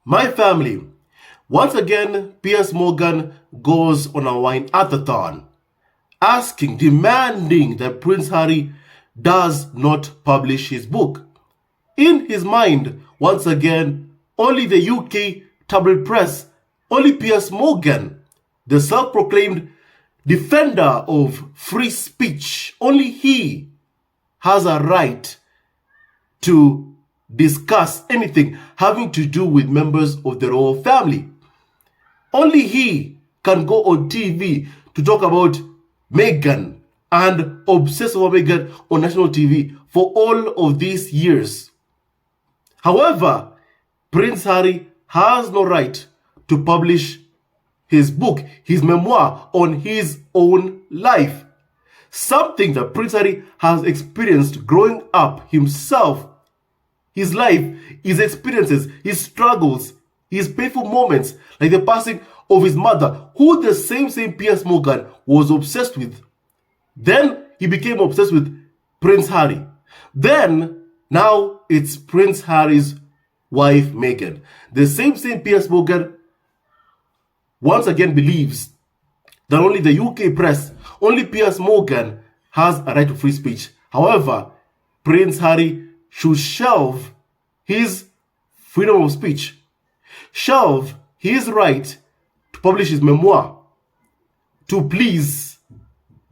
My family, once again, Piers Morgan goes on a wine-a-thon, asking, demanding that Prince Harry does not publish his book. In his mind, once again, only the UK tabloid press, only Piers Morgan, the self-proclaimed defender of free speech, only he has a right to discuss anything having to do with members of the royal family. Only he can go on TV to talk about Meghan and obsess over Meghan on national TV for all of these years. However, Prince Harry has no right to publish his book, his memoir on his own life. Something that Prince Harry has experienced growing up himself. His life, his experiences, his struggles, his painful moments, like the passing of his mother, who the same Piers Morgan was obsessed with. Then he became obsessed with Prince Harry. Then, now it's Prince Harry's wife, Meghan. The same Piers Morgan once again believes that only the UK press, only Piers Morgan has a right to free speech. However, Prince Harry should shelve his freedom of speech, shelve his right to publish his memoir, to please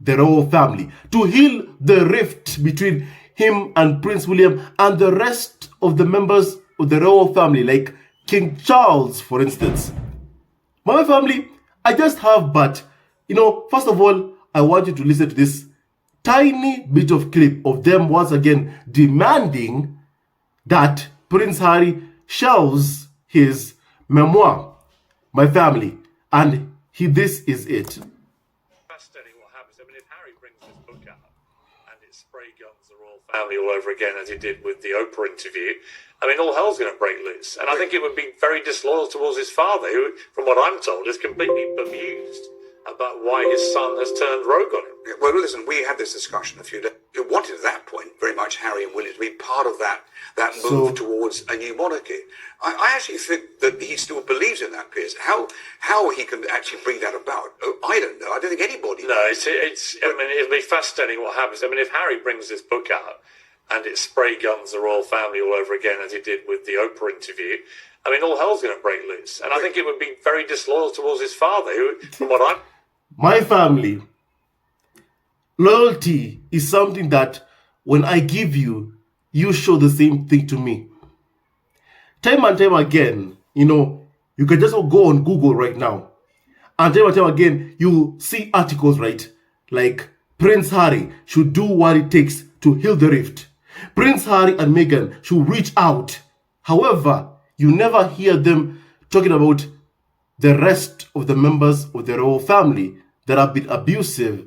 the royal family, to heal the rift between him and Prince William and the rest of the members of the royal family, like King Charles, for instance. My family, I just have, but, first of all, I want you to listen to this tiny bit of clip of them once again demanding that Prince Harry shelves his memoir, my family, and this is it. Fascinating what happens. I mean, if Harry brings this book out and it spray guns the royal family all over again, as he did with the Oprah interview, I mean, all hell's going to break loose. And I think it would be very disloyal towards his father, who, from what I'm told, is completely bemused about why his son has turned rogue on him. Well, listen, we had this discussion a few days. We wanted at that point very much Harry and William to be part of that move towards a new monarchy. I actually think that he still believes in that, Piers. How he can actually bring that about, I don't know. I don't think anybody. No, it's. I mean, it'll be fascinating what happens. I mean, if Harry brings this book out and it spray guns the royal family all over again, as he did with the Oprah interview, I mean, all hell's going to break loose. And I think it would be very disloyal towards his father, who, from what I'm... My family, loyalty is something that when I give you, you show the same thing to me. Time and time again, you can just go on Google right now. And time again, you see articles, right? Like, Prince Harry should do what it takes to heal the rift. Prince Harry and Meghan should reach out. However, you never hear them talking about the rest of the members of the royal family that have been abusive,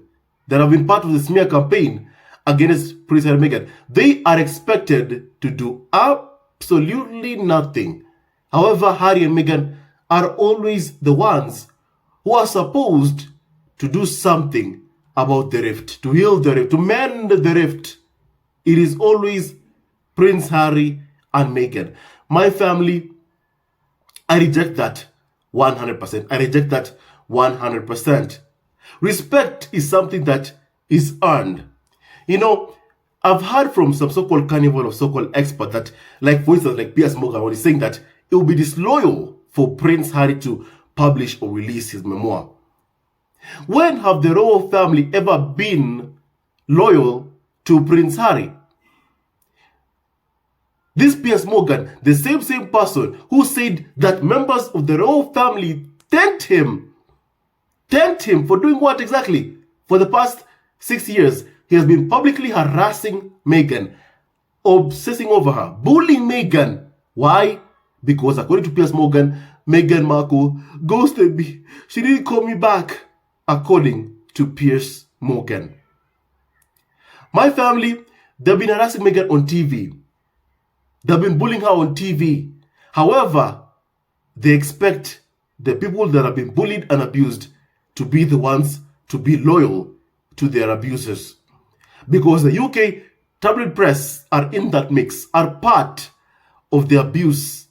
that have been part of the smear campaign against Prince Harry and Meghan. They are expected to do absolutely nothing. However, Harry and Meghan are always the ones who are supposed to do something about the rift, to heal the rift, to mend the rift. It is always Prince Harry and Meghan. My family, I reject that 100%. I reject that 100%. Respect is something that is earned. I've heard from some so-called carnival or so-called expert that, like, for instance, like Piers Morgan, when he's saying that it will be disloyal for Prince Harry to publish or release his memoir. When have the royal family ever been loyal to Prince Harry? This Piers Morgan, the same person who said that members of the royal family thanked him for doing what exactly? For the past 6 years, he has been publicly harassing Meghan, obsessing over her, bullying Meghan. Why? Because according to Piers Morgan, Meghan Markle ghosted me. She didn't call me back, according to Piers Morgan. My family, they've been harassing Meghan on TV. They've been bullying her on TV. However, they expect the people that have been bullied and abused to be the ones to be loyal to their abusers. Because the UK tabloid press are in that mix, are part of the abuse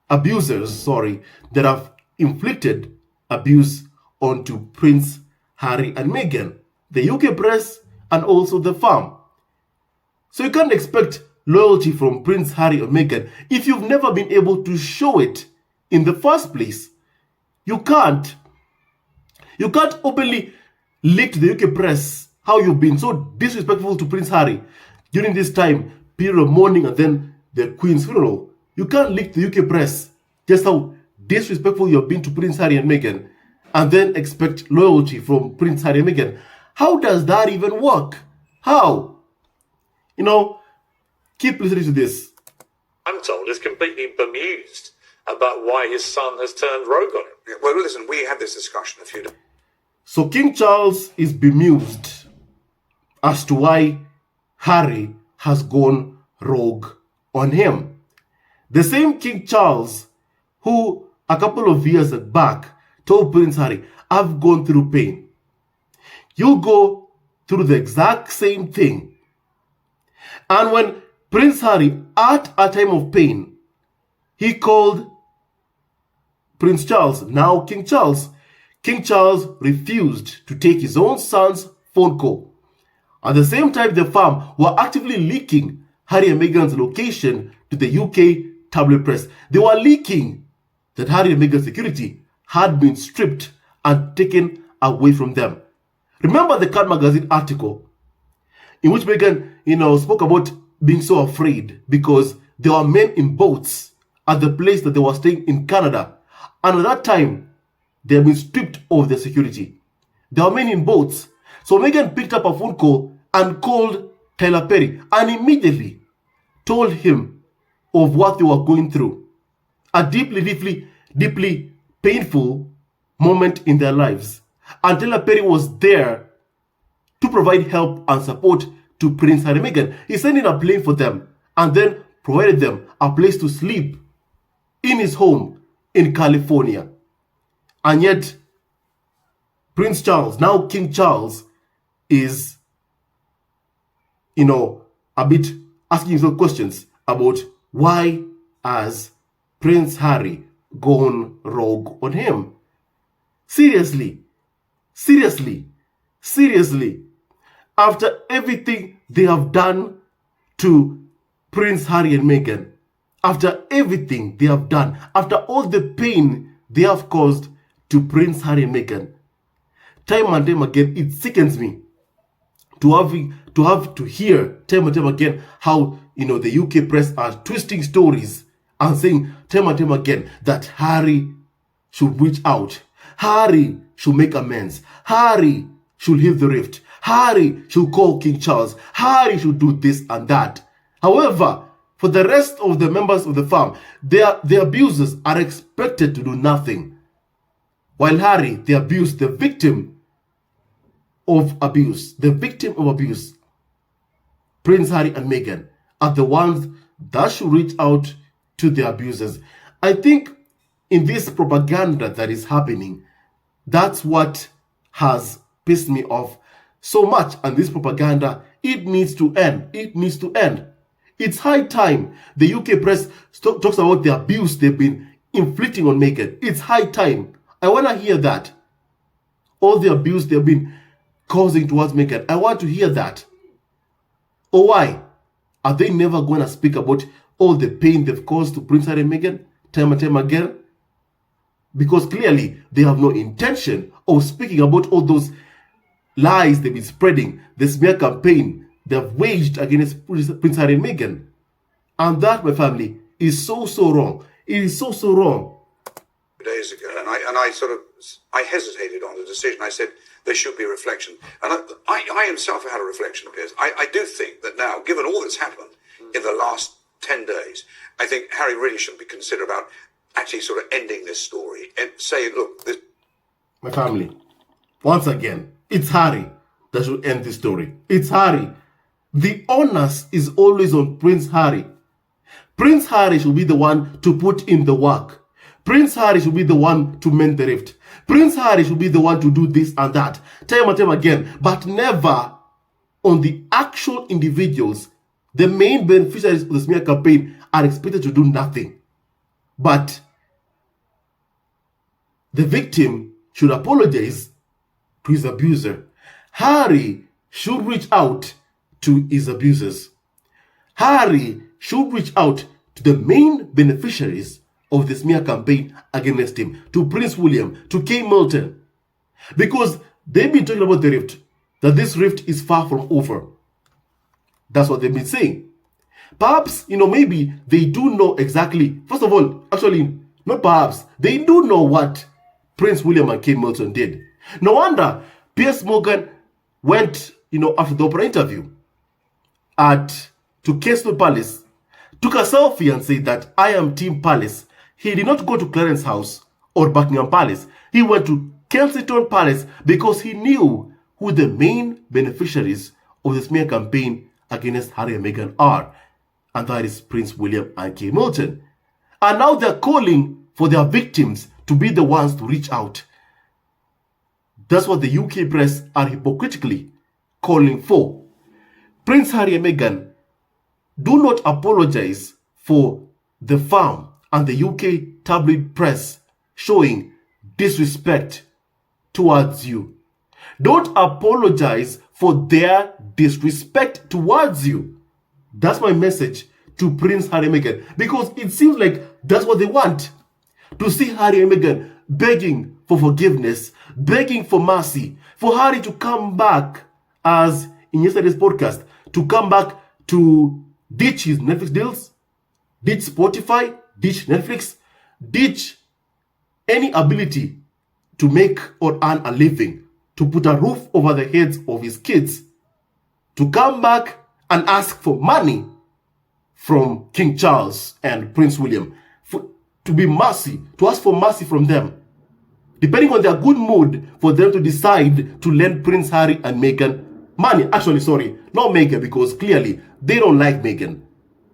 abusers, that have inflicted abuse onto Prince Harry and Meghan, the UK press and also the farm. So you can't expect loyalty from Prince Harry or Meghan if you've never been able to show it in the first place. You can't openly leak to the UK press how you've been so disrespectful to Prince Harry during this time, period of mourning and then the Queen's funeral. You can't leak to the UK press just how disrespectful you've been to Prince Harry and Meghan and then expect loyalty from Prince Harry and Meghan. How does that even work? How? Keep listening to this. I'm told is completely bemused about why his son has turned rogue on him. Yeah, well, listen, we had this discussion a few days. So King Charles is bemused as to why Harry has gone rogue on him. The same King Charles who a couple of years back told Prince Harry, I've gone through pain. You go through the exact same thing. And when Prince Harry, at a time of pain, he called Prince Charles, now King Charles. King Charles refused to take his own son's phone call. At the same time, the farm were actively leaking Harry and Meghan's location to the UK tabloid press. They were leaking that Harry and Meghan's security had been stripped and taken away from them. Remember the Cat magazine article in which Meghan, spoke about being so afraid because there were men in boats at the place that they were staying in Canada. And at that time, they had been stripped of their security. There were men in boats. So Meghan picked up a phone call and called Tyler Perry and immediately told him of what they were going through. A deeply painful moment in their lives. And Tyler Perry was there to provide help and support to Prince Harry and Meghan. He sent in a plane for them and then provided them a place to sleep in his home in California. And yet, Prince Charles, now King Charles, is, a bit asking himself questions about why has Prince Harry gone rogue on him. Seriously. After everything they have done to Prince Harry and Meghan, after everything they have done, after all the pain they have caused to Prince Harry and Meghan, time and time again, it sickens me to have to hear time and time again how the UK press are twisting stories and saying time and time again that Harry should reach out, Harry should make amends, Harry should heal the rift, Harry should call King Charles, Harry should do this and that. However, for the rest of the members of the farm, the abusers are expected to do nothing. While Harry, the victim of abuse, Prince Harry and Meghan are the ones that should reach out to the abusers. I think in this propaganda that is happening, that's what has pissed me off so much. And this propaganda, it needs to end. It's high time the UK press talks about the abuse they've been inflicting on Meghan. It's high time. I want to hear that. All the abuse they've been causing towards Meghan. I want to hear that. Or why? Are they never going to speak about all the pain they've caused to Prince Harry and Meghan time and time again? Because clearly they have no intention of speaking about all those lies they've been spreading, the smear campaign they've waged against Prince Harry and Meghan. And that, my family, is so wrong. It is so wrong. Days ago, and I hesitated on the decision. I said there should be a reflection, and I himself had a reflection, Piers. I do think that now, given all that's happened in the last 10 days, I think Harry really should be considered about actually sort of ending this story and saying, look, this... My family, once again, it's Harry that should end this story. It's Harry. The onus is always on Prince Harry. Prince Harry should be the one to put in the work. Prince Harry should be the one to mend the rift. Prince Harry should be the one to do this and that, time and time again, but never on the actual individuals. The main beneficiaries of the smear campaign are expected to do nothing but the victim should apologize to his abuser. Harry should reach out to his abusers. Harry should reach out to the main beneficiaries of the smear campaign against him, to Prince William, to Kay Milton, because they've been talking about the rift, that this rift is far from over. That's what they've been saying. Perhaps, maybe they do know exactly. First of all, actually, not perhaps, they do know what Prince William and Kay Milton did. No wonder Piers Morgan went, after the Oprah interview to Kensington Palace, took a selfie and said that I am Team Palace. He did not go to Clarence House or Buckingham Palace. He went to Kensington Palace because he knew who the main beneficiaries of the smear campaign against Harry and Meghan are. And that is Prince William and Kay Milton. And now they're calling for their victims to be the ones to reach out. That's what the UK press are hypocritically calling for. Prince Harry and Meghan, do not apologize for the farm and the UK tabloid press showing disrespect towards you. Don't apologize for their disrespect towards you. That's my message to Prince Harry and Meghan, because it seems like that's what they want. To see Harry and Meghan begging for forgiveness, begging for mercy, for Harry to come back, as in yesterday's podcast, to come back to ditch his Netflix deals, ditch Spotify, ditch Netflix, ditch any ability to make or earn a living, to put a roof over the heads of his kids, to come back and ask for money from King Charles and Prince William, to ask for mercy from them, depending on their good mood, for them to decide to lend Prince Harry and Meghan money. Actually, sorry, not Meghan, because clearly they don't like Meghan.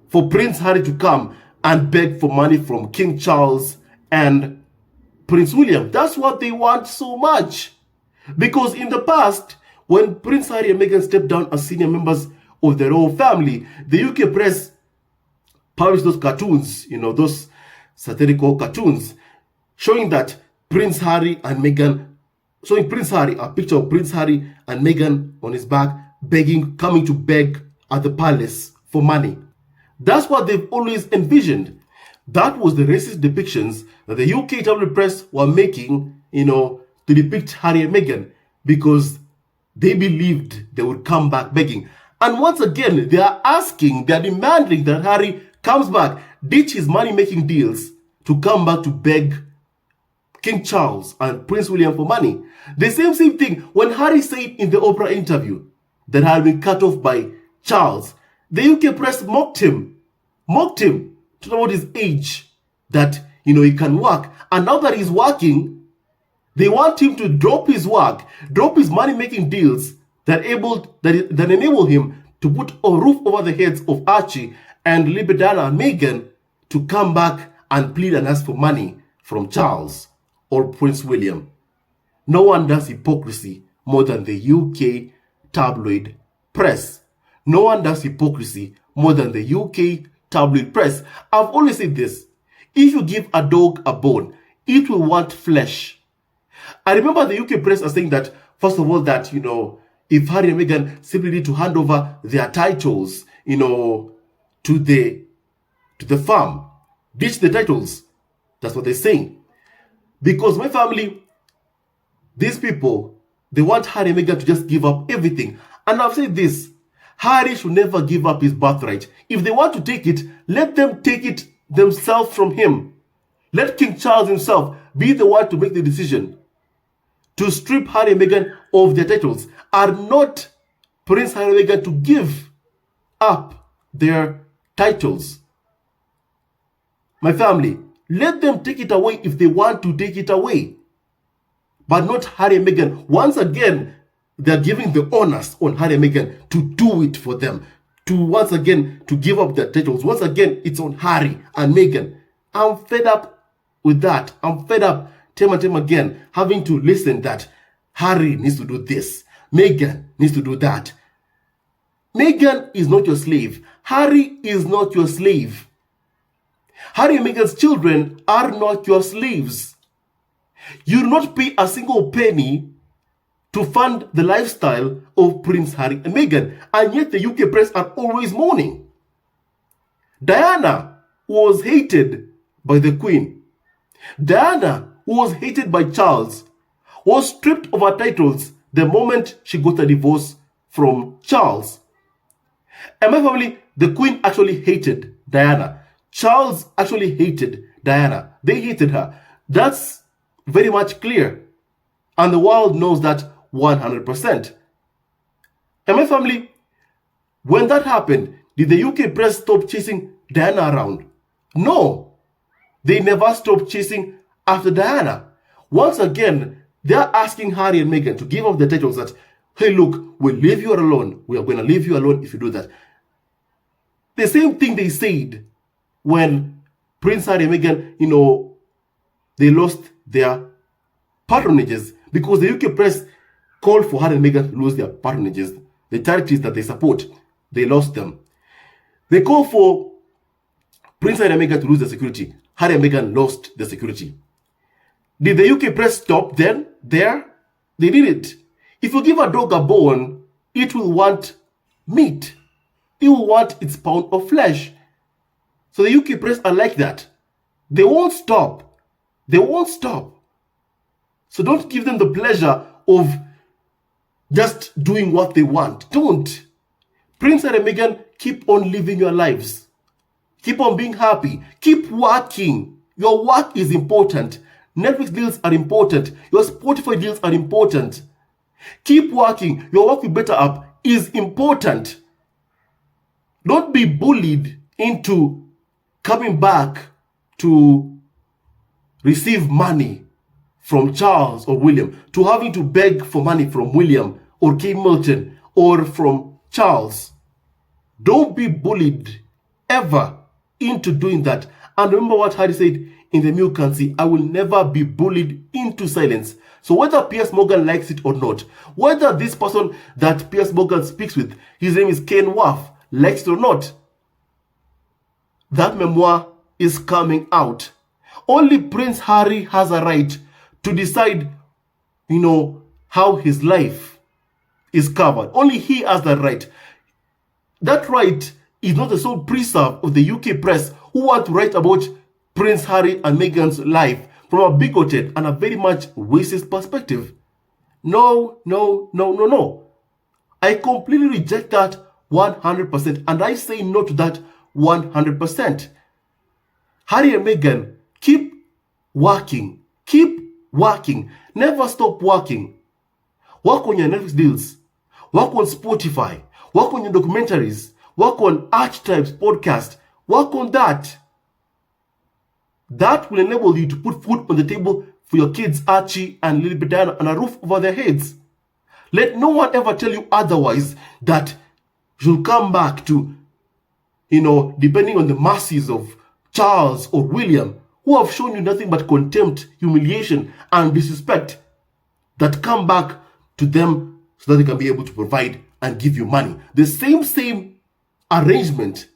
For Prince Harry to come and beg for money from King Charles and Prince William. That's what they want so much. Because in the past, when Prince Harry and Meghan stepped down as senior members of the royal family, the UK press published those cartoons, those satirical cartoons, showing that Prince Harry and Meghan, showing Prince Harry, a picture of Prince Harry and Meghan on his back, coming to beg at the palace for money. That's what they've always envisioned. That was the racist depictions that the UK tabloid press were making, to depict Harry and Meghan, because they believed they would come back begging. And once again, they are demanding that Harry comes back, ditch his money-making deals, to come back to beg King Charles and Prince William for money. The same thing when Harry said in the Oprah interview that had been cut off by Charles, the UK press mocked him to about his age, that he can work. And now that he's working, they want him to drop his work, drop his money-making deals that enable him to put a roof over the heads of Archie and Libedana and Meghan, to come back and plead and ask for money from Charles or Prince William. No one does hypocrisy more than the UK tabloid press. No one does hypocrisy more than the UK tabloid press. I've always said this: if you give a dog a bone, it will want flesh. I remember the UK press are saying that, first of all, that, if Harry and Meghan simply need to hand over their titles, to the farm, ditch the titles. That's what they're saying. Because my family, these people, they want Harry and Meghan to just give up everything. And I've said this: Harry should never give up his birthright. If they want to take it, let them take it themselves from him. Let King Charles himself be the one to make the decision to strip Harry and Meghan of their titles, and not Prince Harry and Meghan to give up their titles. My family, let them take it away if they want to take it away, but not Harry and Meghan. Once again, they're giving the onus on Harry and Meghan to do it for them, to give up their titles. Once again, it's on Harry and Meghan. I'm fed up with that. I'm fed up time and time again having to listen that Harry needs to do this, Meghan needs to do that. Meghan is not your slave. Harry is not your slave. Harry and Meghan's children are not your slaves. You do not pay a single penny to fund the lifestyle of Prince Harry and Meghan, and yet the UK press are always mourning. Diana was hated by the Queen. Diana, who was hated by Charles, was stripped of her titles the moment she got a divorce from Charles. And my family, the Queen actually hated Diana. Charles actually hated Diana. They hated her. That's very much clear. And the world knows that 100%. And my family, when that happened, did the UK press stop chasing Diana around? No. They never stopped chasing after Diana. Once again, they're asking Harry and Meghan to give up the titles that, hey, look, we'll leave you alone. We are going to leave you alone if you do that. The same thing they said when Prince Harry and Meghan, they lost their patronages, because the UK press called for Harry and Meghan to lose their patronages. The charities that they support, they lost them. They called for Prince Harry and Meghan to lose their security. Harry and Meghan lost the security. Did the UK press stop then? There? They did it. If you give a dog a bone, it will want meat. It will want its pound of flesh. So the UK press are like that. They won't stop. They won't stop. So don't give them the pleasure of just doing what they want. Don't. Prince and Meghan, keep on living your lives. Keep on being happy. Keep working. Your work is important. Netflix deals are important. Your Spotify deals are important. Keep working. Your work with Better App is important. Don't be bullied into coming back to receive money from Charles or William, to having to beg for money from William or Kate Milton or from Charles. Don't be bullied ever into doing that. And remember what Harry said in the Milkancy, I will never be bullied into silence. So whether Piers Morgan likes it or not, whether this person that Piers Morgan speaks with, his name is Ken Waff, likes it or not, that memoir is coming out. Only Prince Harry has a right to decide, how his life is covered. Only he has that right. That right is not the sole preserve of the UK press, who want to write about Prince Harry and Meghan's life from a bigoted and a very much racist perspective. No. I completely reject that 100%, and I say no to that 100%. Harry and Meghan, keep working. Keep working. Never stop working. Work on your Netflix deals. Work on Spotify. Work on your documentaries. Work on Archetypes podcast. Work on that. That will enable you to put food on the table for your kids, Archie and Lily Diana, and a roof over their heads. Let no one ever tell you otherwise, that you'll come back to, depending on the mercies of Charles or William, who have shown you nothing but contempt, humiliation, and disrespect, that come back to them so that they can be able to provide and give you money. The same arrangement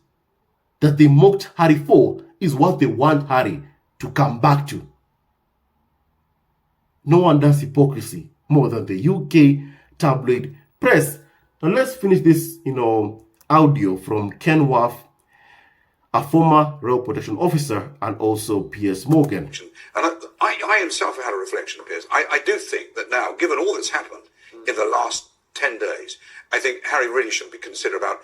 that they mocked Harry for is what they want Harry to come back to. No one does hypocrisy more than the UK tabloid press. Now let's finish this, audio from Ken Waff, a former Royal Protection Officer, and also Piers Morgan. And I himself had a reflection, Piers. I do think that now, given all that's happened in the last 10 days, I think Harry really should be considered about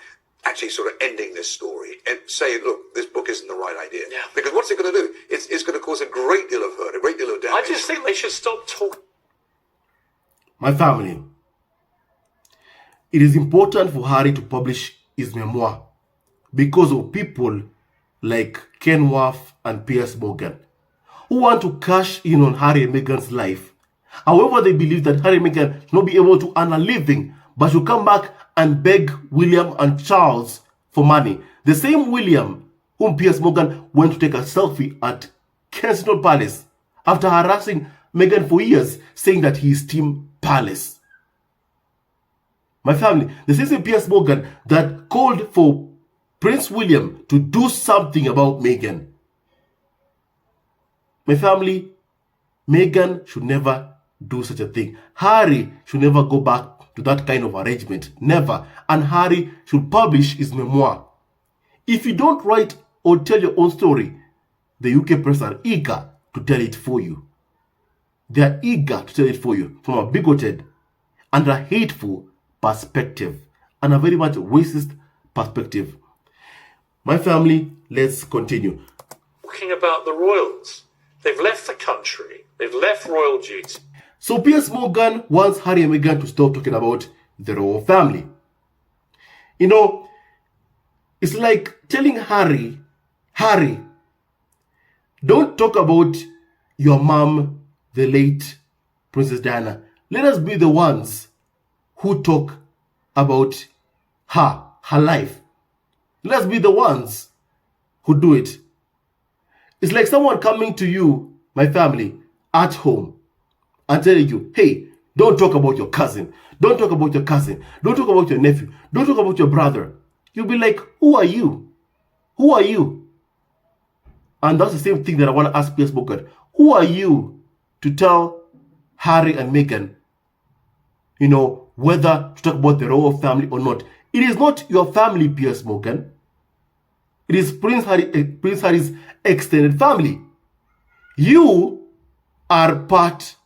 actually sort of ending this story and saying, look, this book isn't the right idea. Yeah. Because what's it going to do? It's going to cause a great deal of hurt, a great deal of damage. I just think they should stop talking. My family, it is important for Harry to publish his memoir because of people like Ken Waff and Piers Morgan, who want to cash in on Harry and Meghan's life. However, they believe that Harry and Meghan will not be able to earn a living, but should come back and beg William and Charles for money. The same William whom Piers Morgan went to take a selfie at Kensington Palace after harassing Meghan for years, saying that he is Team Palace. My family, the same Piers Morgan that called for Prince William to do something about Meghan. My family, Meghan should never do such a thing. Harry should never go back to that kind of arrangement. Never. And Harry should publish his memoir. If you don't write or tell your own story, the UK press are eager to tell it for you. They are eager to tell it for you from a bigoted and a hateful perspective and a very much racist perspective. My family, let's continue. Talking about the royals. They've left the country. They've left royal duty. So Piers Morgan wants Harry and Meghan to stop talking about the royal family. You know, it's like telling Harry, don't talk about your mom, the late Princess Diana. Let us be the ones who talk about her life. Let us be the ones who do it. It's like someone coming to you, my family, at home and telling you, hey, don't talk about your cousin. Don't talk about your cousin. Don't talk about your nephew. Don't talk about your brother. You'll be like, who are you? Who are you? And that's the same thing that I want to ask Piers Morgan. Who are you to tell Harry and Meghan, whether to talk about the royal family or not? It is not your family, Piers Morgan. It is Prince Harry's extended family. You are part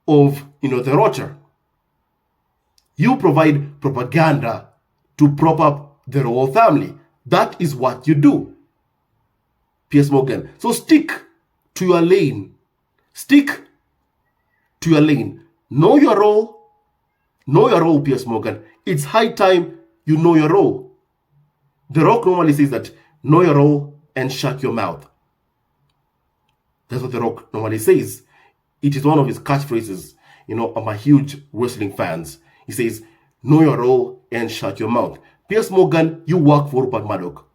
of, the rotter. You provide propaganda to prop up the royal family. That is what you do, Piers Morgan. So stick to your lane. Stick to your lane. Know your role. Know your role, Piers Morgan. It's high time you know your role. The Rock normally says that, know your role and shut your mouth. That's what The Rock normally says. It is one of his catchphrases. I'm a huge wrestling fans. He says, know your role and shut your mouth. Piers Morgan, you work for Rupert Murdoch.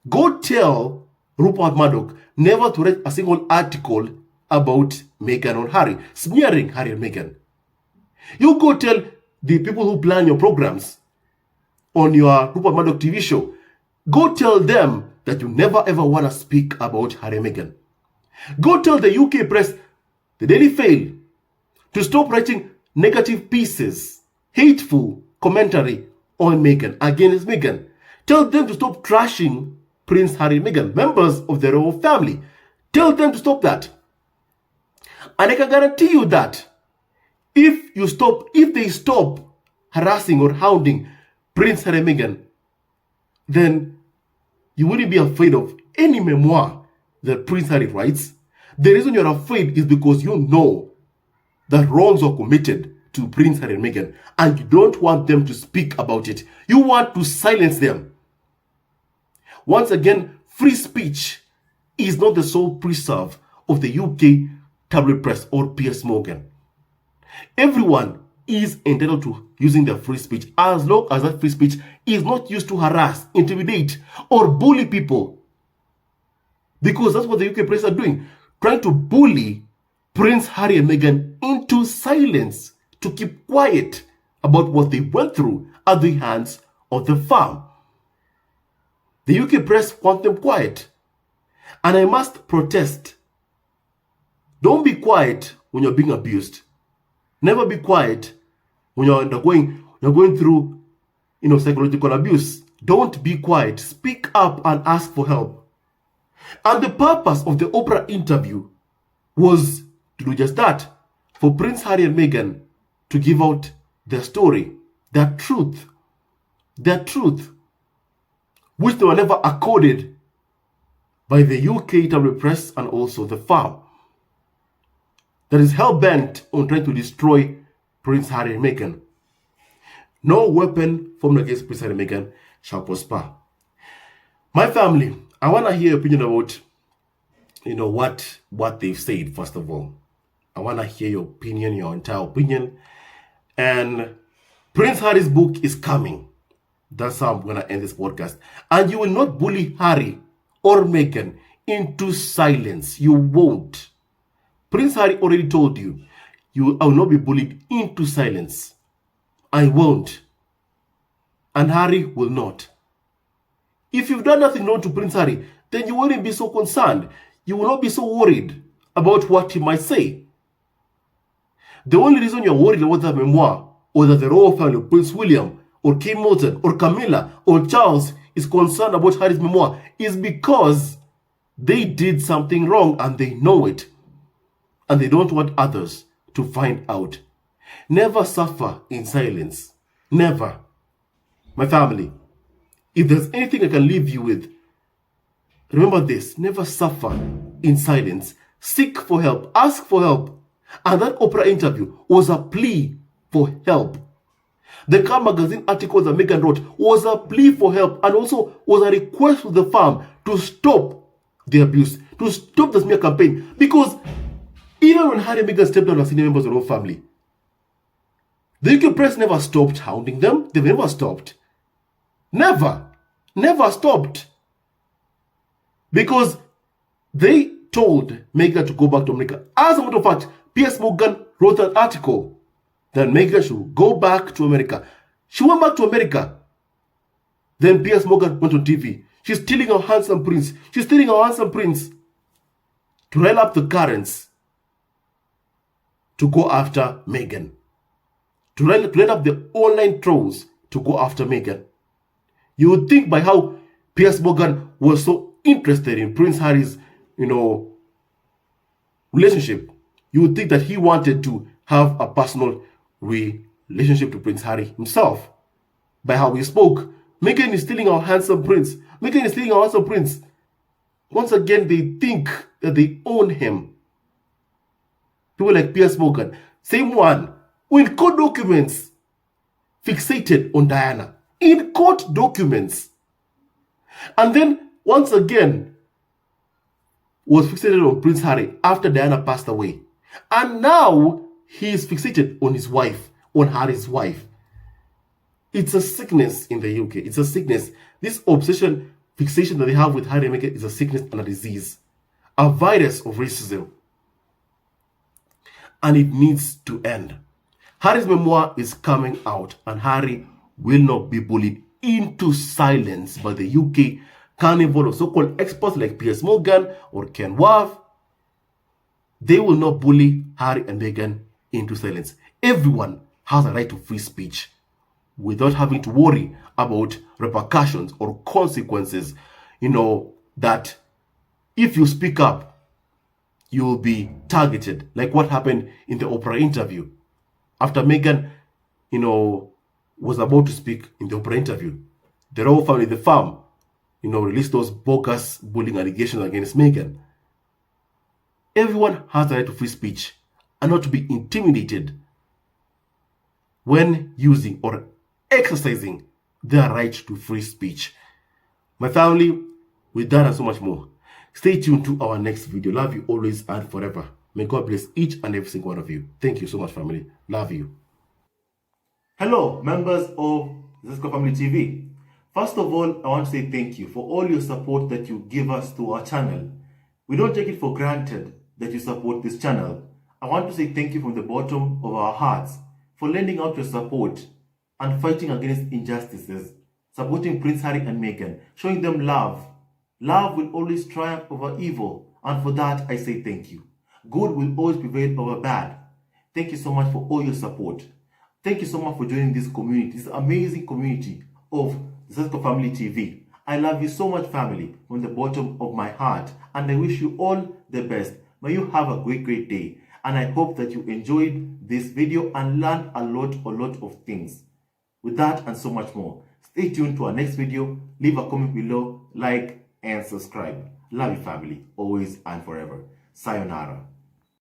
Go tell Rupert Murdoch never to write a single article about Meghan or Harry, smearing Harry and Meghan. You go tell the people who plan your programs on your Rupert Murdoch TV show, go tell them that you never ever want to speak about Harry and Meghan. Go tell the UK press, the Daily Mail, to stop writing negative pieces, hateful commentary on Meghan, against Meghan. Tell them to stop trashing Prince Harry and Meghan, members of the royal family. Tell them to stop that. And I can guarantee you that if they stop harassing or hounding Prince Harry and Meghan, then you wouldn't be afraid of any memoir that Prince Harry writes. The reason you're afraid is because you know that wrongs are committed to Prince Harry and Meghan, and you don't want them to speak about it. You want to silence them. Once again, free speech is not the sole preserve of the UK tabloid press or Piers Morgan. Everyone is entitled to using their free speech as long as that free speech is not used to harass, intimidate, or bully people. Because that's what the UK press are doing, trying to bully Prince Harry and Meghan into silence, to keep quiet about what they went through at the hands of the farm. The UK press want them quiet. And I must protest. Don't be quiet when you're being abused. Never be quiet when you're going through psychological abuse. Don't be quiet. Speak up and ask for help. And the purpose of the Oprah interview was to do just that. For Prince Harry and Meghan to give out their story, their truth, which they were never accorded by the UK tabloid press and also the farm that is hell-bent on trying to destroy Prince Harry and Meghan. No weapon formed against Prince Harry and Meghan shall prosper. My family, I want to hear your opinion about, what they've said, first of all. I want to hear your opinion, your entire opinion. And Prince Harry's book is coming. That's how I'm going to end this podcast. And you will not bully Harry or Meghan into silence. You won't. Prince Harry already told you, I will not be bullied into silence. I won't. And Harry will not. If you've done nothing wrong to Prince Harry, then you wouldn't be so concerned. You will not be so worried about what he might say. The only reason you're worried about the memoir, or that the royal family, Prince William, or Kate Middleton, or Camilla, or Charles is concerned about Harry's memoir is because they did something wrong and they know it. And they don't want others to find out. Never suffer in silence. Never. My family, if there's anything I can leave you with, remember this: never suffer in silence. Seek for help. Ask for help. And that Oprah interview was a plea for help. The Car Magazine article that Meghan wrote was a plea for help and also was a request to the farm to stop the abuse, to stop the smear campaign. Because even when Harry and Meghan stepped down as senior members of the royal family, the UK press never stopped hounding them. They've never stopped. Never. Never stopped. Because they told Meghan to go back to America. As a matter of fact, Piers Morgan wrote an article that Meghan should go back to America. She went back to America. Then Piers Morgan went on TV. She's stealing our handsome prince. She's stealing our handsome prince to rile up the currents to go after Meghan. To rile up the online trolls to go after Meghan. You would think by how Piers Morgan was so interested in Prince Harry's, relationship, you would think that he wanted to have a personal relationship to Prince Harry himself. By how he spoke, Meghan is stealing our handsome prince. Meghan is stealing our handsome prince. Once again, they think that they own him. People like Piers Morgan, same one, who in court documents fixated on Diana. In court documents. And then, once again, was fixated on Prince Harry after Diana passed away. And now, he is fixated on his wife, on Harry's wife. It's a sickness in the UK. It's a sickness. This obsession, fixation that they have with Harry and Meghan is a sickness and a disease. A virus of racism. And it needs to end. Harry's memoir is coming out, and Harry will not be bullied into silence by the UK carnival of so-called experts like Piers Morgan or Ken Waff. They will not bully Harry and Meghan into silence. Everyone has a right to free speech without having to worry about repercussions or consequences. That if you speak up, you will be targeted, like what happened in the Oprah interview. After Meghan, was about to speak in the Oprah interview, the royal family, the farm, released those bogus bullying allegations against Meghan. Everyone has the right to free speech and not to be intimidated when using or exercising their right to free speech. My family, with that and so much more, stay tuned to our next video. Love you always and forever. May God bless each and every single one of you. Thank you so much, family. Love you. Hello, members of Zesco Family TV. First of all, I want to say thank you for all your support that you give us to our channel. We don't take it for granted that you support this channel. I want to say thank you from the bottom of our hearts for lending out your support and fighting against injustices, supporting Prince Harry and Meghan, showing them love. Love will always triumph over evil, and for that I say thank you. Good will always prevail over bad. Thank you so much for all your support. Thank you so much for joining this community, this amazing community of Zesco Family TV. I love you so much, family, from the bottom of my heart, and I wish you all the best. May you have a great day, and I hope that you enjoyed this video and learned a lot of things. With that and so much more, stay tuned to our next video. Leave a comment below, like and subscribe. Love you, family, always and forever. Sayonara.